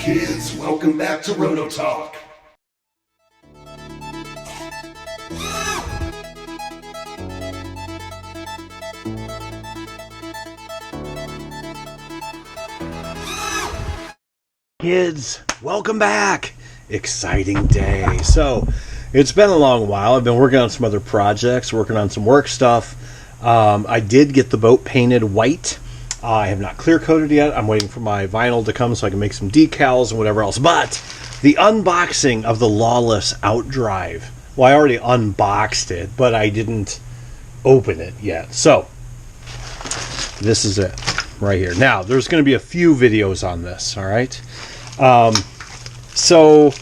Kids, welcome back to Roto Talk. Kids, welcome back. Exciting day. So, it's been a long while. I've been working on some other projects, working on some work stuff. I did get the boat painted white. I have not clear coated yet. I'm waiting for my vinyl to come so I can make some decals and whatever else. But the unboxing of the Lawless Outdrive. Well, I already unboxed it, but I didn't open it yet. So, this is it right here. Now, there's going to be a few videos on this, all right? So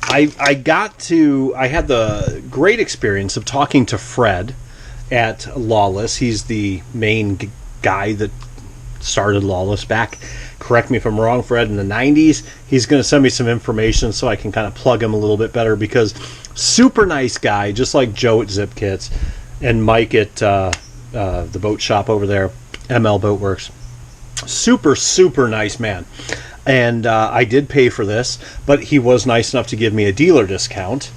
I had the great experience of talking to Fred at Lawless. He's the main guy that started Lawless back, correct me if I'm wrong, Fred, in the 90s. He's going to send me some information so I can kind of plug him a little bit better, because super nice guy, just like Joe at Zip Kits and Mike at the boat shop over there, ML Boatworks. Super nice man. And I did pay for this, but he was nice enough to give me a dealer discount,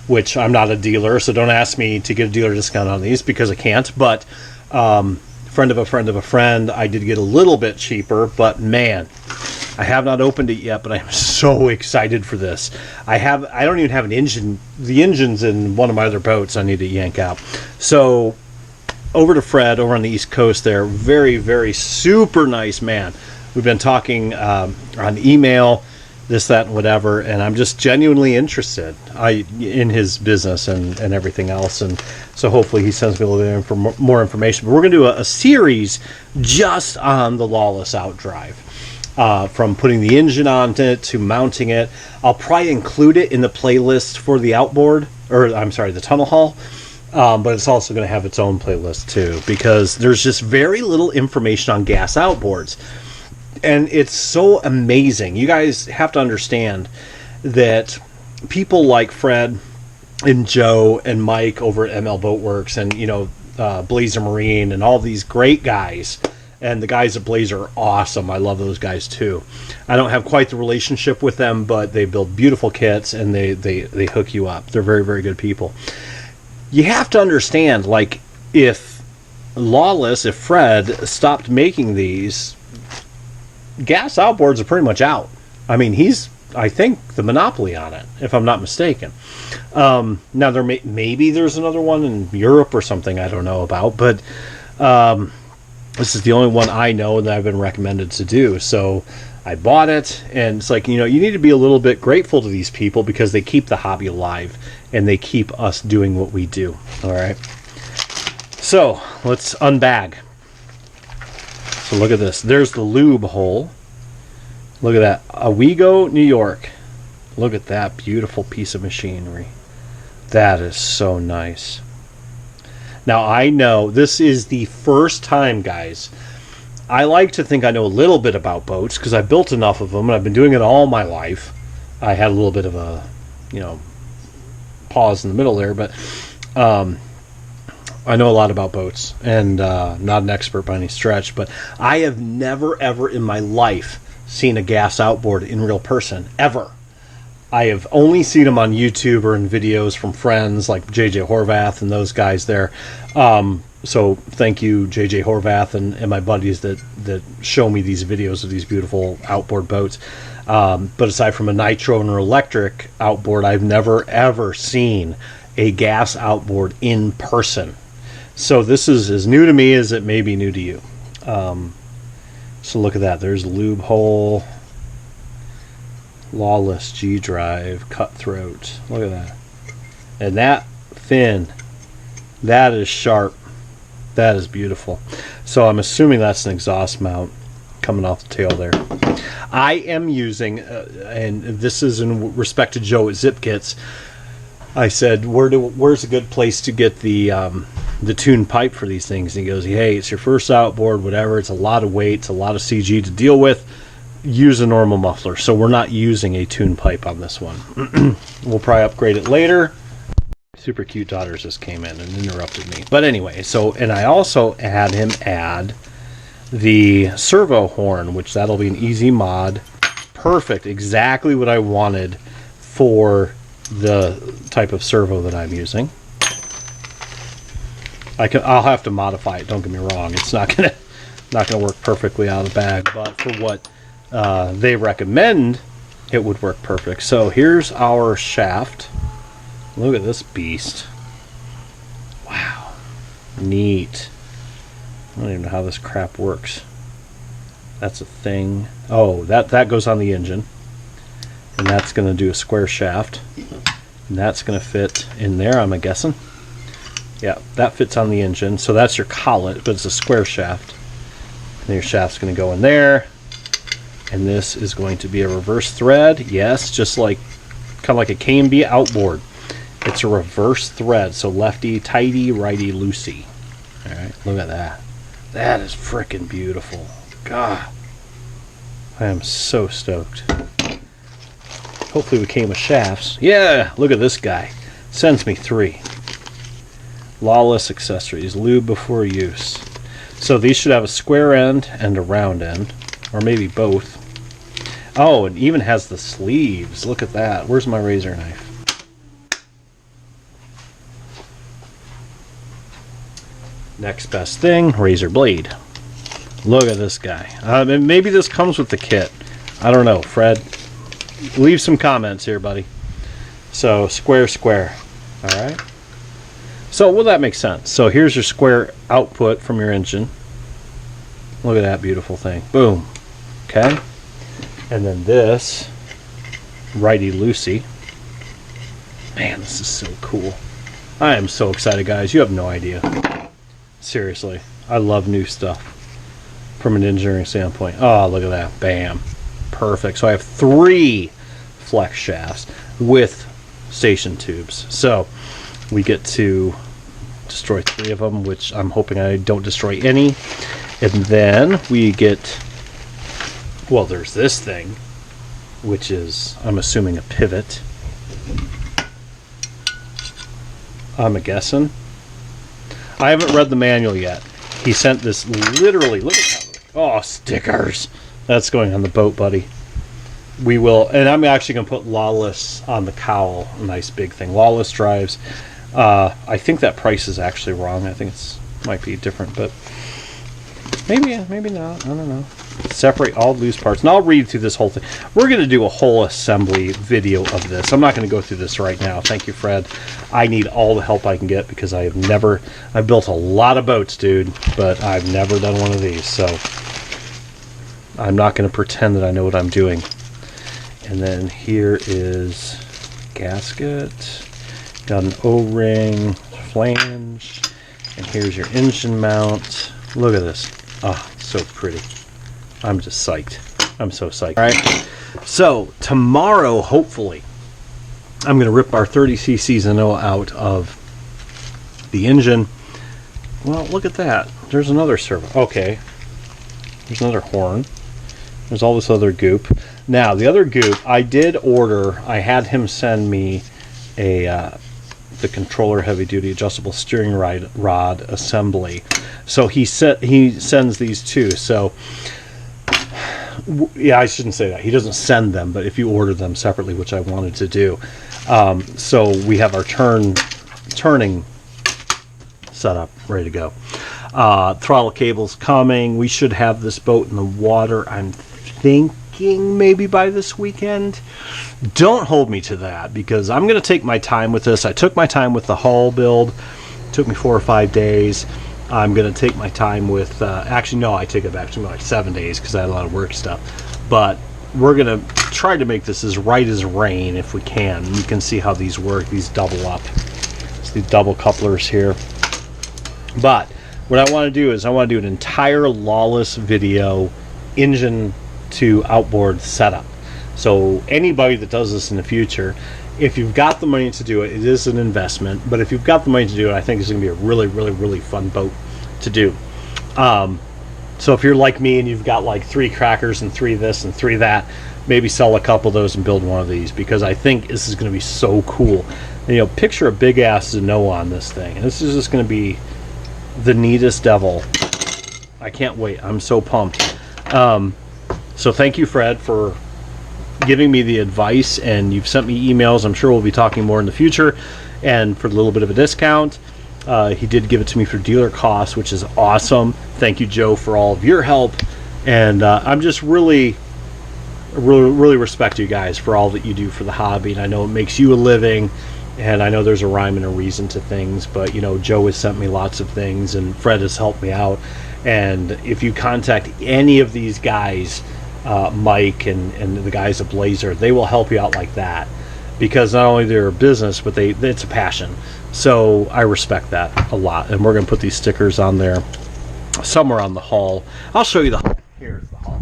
which I'm not a dealer, so don't ask me to get a dealer discount on these because I can't. But friend of a friend of a friend, I did get a little bit cheaper. But man, I have not opened it yet, but I'm so excited for this. I don't even have an engine. The engine's in one of my other boats I need to yank out. So over to Fred over on the East Coast there. Very super nice man. We've been talking on email, this, that, and whatever, and I'm just genuinely interested in his business and everything else. And so hopefully he sends me a little bit more information. But we're going to do a series just on the Lawless Outdrive, from putting the engine on it to mounting it. I'll probably include it in the playlist for the outboard, or I'm sorry, the tunnel haul. But it's also going to have its own playlist too, because there's just very little information on gas outboards. And it's so amazing. You guys have to understand that people like Fred and Joe and Mike over at ML Boatworks and, Blazer Marine and all these great guys. And the guys at Blazer are awesome. I love those guys too. I don't have quite the relationship with them, but they build beautiful kits and they hook you up. They're very good people. You have to understand, like, if Fred stopped making these, gas outboards are pretty much out. I mean, he's, I think, the monopoly on it, if I'm not mistaken. Now, maybe there's another one in Europe or something I don't know about, but this is the only one I know that I've been recommended to do. So I bought it, and it's like, you need to be a little bit grateful to these people because they keep the hobby alive and they keep us doing what we do. All right. So let's unbag. So look at this. There's the lube hole. Look at that. Owego, New York. Look at that beautiful piece of machinery. That is so nice. Now, I know this is the first time, guys. I like to think I know a little bit about boats because I built enough of them and I've been doing it all my life. I had a little bit of a, pause in the middle there, but I know a lot about boats, and not an expert by any stretch, but I have never, ever in my life seen a gas outboard in real person, ever. I have only seen them on YouTube or in videos from friends like JJ Horvath and those guys there. So thank you, JJ Horvath and my buddies that show me these videos of these beautiful outboard boats. But aside from a nitro and an electric outboard, I've never, ever seen a gas outboard in person. So this is as new to me as it may be new to you. So look at that. There's lube hole, Lawless G drive, cutthroat. Look at that. And that fin, that is sharp. That is beautiful. So I'm assuming that's an exhaust mount coming off the tail there. I am using, and this is in respect to Joe at Zip Kits, I said, where's a good place to get the tuned pipe for these things? And he goes, hey, it's your first outboard, whatever. It's a lot of weight. It's a lot of CG to deal with. Use a normal muffler. So we're not using a tuned pipe on this one. We'll probably upgrade it later. Super cute daughters just came in and interrupted me. But anyway, and I also had him add the servo horn, which that'll be an easy mod. perfect, exactly what I wanted for the type of servo that I'm using. I'll have to modify it, don't get me wrong. It's not gonna work perfectly out of the bag, but for what they recommend, it would work perfect. So here's our shaft. Look at this beast. Wow. Neat. I don't even know how this crap works. That's a thing. Oh, that goes on the engine. And that's going to do a square shaft. And that's going to fit in there, I'm guessing. Yeah, that fits on the engine. So that's your collet, but it's a square shaft. And your shaft's going to go in there. And this is going to be a reverse thread. Yes, just like kind of like a K&B outboard. It's a reverse thread. So lefty tighty, righty loosey. All right, look at that. That is freaking beautiful. God, I am so stoked. Hopefully we came with shafts. Yeah, look at this guy. Sends me 3. Lawless accessories, lube before use. So these should have a square end and a round end, or maybe both. Oh, it even has the sleeves. Look at that. Where's my razor knife? Next best thing, razor blade. Look at this guy. Maybe this comes with the kit. I don't know, Fred. Leave some comments here, buddy. So, square. Alright. So, well, that makes sense. So, here's your square output from your engine. Look at that beautiful thing. Boom. Okay. And then this, righty-loosey. Man, this is so cool. I am so excited, guys. You have no idea. Seriously. I love new stuff from an engineering standpoint. Oh, look at that. Bam. Perfect. So I have 3 flex shafts with station tubes. So we get to destroy 3 of them, which I'm hoping I don't destroy any. And then we get, well, there's this thing, which is, I'm assuming, a pivot. I'm guessing. I haven't read the manual yet. He sent this literally, look at that. Oh, stickers. That's going on the boat, buddy. We will, and I'm actually going to put Lawless on the cowl. A nice big thing. Lawless drives. I think that price is actually wrong. I think it's might be different, but maybe not. I don't know. Separate all loose parts. And I'll read through this whole thing. We're going to do a whole assembly video of this. I'm not going to go through this right now. Thank you, Fred. I need all the help I can get because I've built a lot of boats, dude, but I've never done one of these. So I'm not going to pretend that I know what I'm doing. And then here is gasket. Got an O-ring, flange, and here's your engine mount. Look at this. Oh, so pretty. I'm just psyched. I'm so psyched. All right. So tomorrow, hopefully, I'm going to rip our 30cc Zeno out of the engine. Well, look at that. There's another servo. Okay. There's another horn. There's all this other goop. Now, the other goop, I did order. I had him send me the controller heavy-duty adjustable steering rod assembly. So he sends these too. So yeah, I shouldn't say that. He doesn't send them, but if you order them separately, which I wanted to do. So we have our turning setup ready to go. Throttle cable's coming. We should have this boat in the water, I'm thinking, maybe by this weekend. Don't hold me to that because I'm going to take my time with this. I took my time with the hull build. It took me 4 or 5 days. I'm going to take my time with, actually, no, I take it back to like 7 days because I had a lot of work stuff. But we're going to try to make this as right as rain if we can. You can see how these work. These double up. It's the double couplers here. But what I want to do is I want to do an entire Lawless video engine to outboard setup. So anybody that does this in the future, if you've got the money to do it, it is an investment, but if you've got the money to do it, I think it's going to be a really, really, really fun boat to do. So if you're like me and you've got like 3 crackers and 3 this and 3 that, maybe sell a couple of those and build one of these because I think this is going to be so cool. And, you know, picture a big ass Zeno on this thing. And this is just going to be the neatest devil. I can't wait. I'm so pumped. So thank you, Fred, for giving me the advice, and you've sent me emails. I'm sure we'll be talking more in the future, and for a little bit of a discount. He did give it to me for dealer costs, which is awesome. Thank you, Joe, for all of your help. And I'm just really respect you guys for all that you do for the hobby. And I know it makes you a living, and I know there's a rhyme and a reason to things, but you know, Joe has sent me lots of things, and Fred has helped me out. And if you contact any of these guys, Mike and the guys at Blazer, they will help you out like that, because not only they're a business, but it's a passion. So I respect that a lot. And we're going to put these stickers on there somewhere on the hull. I'll show you the hull. Here's the hull.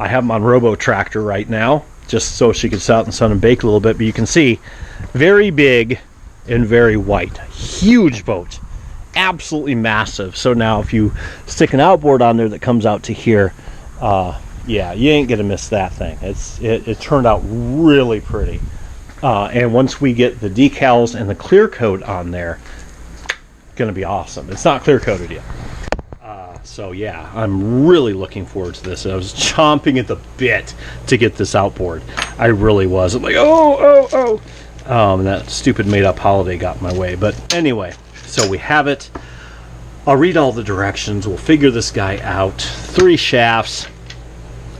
I have them on Robo Tractor right now, just so she can sit out in the sun and bake a little bit. But you can see, very big and very white. Huge boat. Absolutely massive. So now if you stick an outboard on there that comes out to here, yeah, you ain't gonna miss that thing. It turned out really pretty. And once we get the decals and the clear coat on there, gonna be awesome. It's not clear coated yet. So yeah, I'm really looking forward to this. I was chomping at the bit to get this outboard. I really was. I'm like, and that stupid made-up holiday got in my way. But anyway, so we have it. I'll read all the directions. We'll figure this guy out. 3 shafts.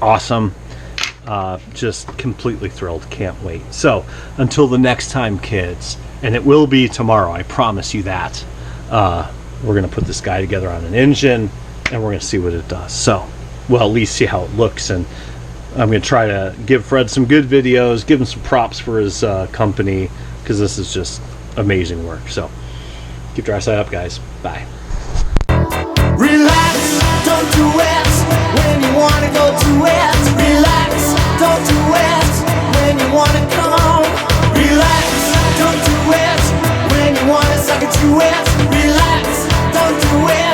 Awesome. Just completely thrilled. Can't wait. So until the next time, kids, and it will be tomorrow, I promise you that, we're going to put this guy together on an engine, and we're going to see what it does. So we'll at least see how it looks, and I'm going to try to give Fred some good videos, give him some props for his company, because this is just amazing work. So keep your eyesight up, guys. Bye. Relax, don't do it when you want to go to it. Relax, don't do it when you want to come. Relax, don't do it when you want to suck it to it. Relax, don't do it.